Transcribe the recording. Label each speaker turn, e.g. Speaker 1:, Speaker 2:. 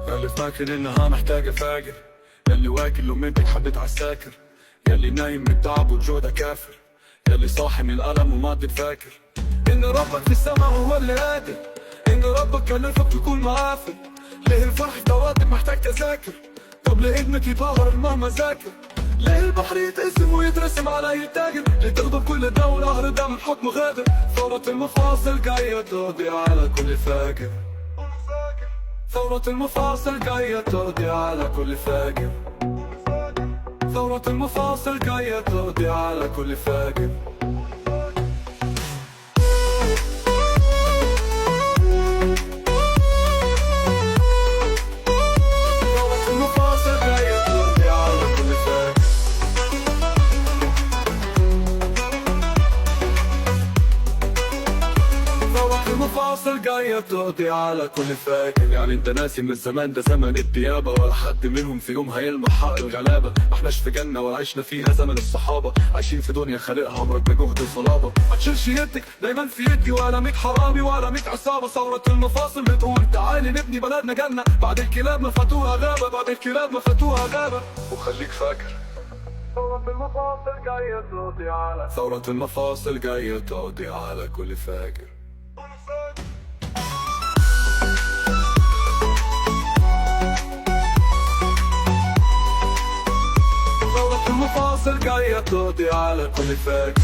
Speaker 1: ياللي فاكر انها محتاجة فاجر، ياللي واكل لقمتك حبيت عالساكر، ياللي نايم من التعب والجوع كافر، ياللي صاحي من الألم وما تفاكر إن ربك في السماء هو اللي قادر، إن ربك كلفك تكون معافر. ليه الفرح في دواتك محتاج تذاكر؟ طب ليه ابنك يتبهر مهما ذاكر؟ ليه البحر يتقسم ويترسم على أي تاجر؟ ليه تغضب كل ده ونهر ده من حكم غادر؟ ثورة المفاصل جاية تقضي على كل فاجر، ثورة المفاصل جاية تقضي على كل فاجر، ثورة المفاصل جاية تقضي على كل فاجر. المفاصل جاية تقضي على كل فاجر. يعني انت ناسي من الزمان ده زمن الديابة، ولا حد منهم في يوم هيلمح حق الغلابة. محناش في جنة ولا عشنا فيها زمن الصحابة، عايشين في دنيا خالقها عمرك بجهد الصلابة. ما تشيلش يدك دايما في يدي، ولا 100 حرامي ولا 100 عصابة. ثورة المفاصل بتقول تعالي نبني بلدنا جنة، بعد الكلاب ما فاتوها غابة، بعد الكلاب ما فاتوها غابة. وخليك فاكر ثورة المفاصل جاية تقضي على، ثورة المفاصل جاية تقضي على كل فاجر. ثورة المفاصل جاية تقضي على كل فاجر.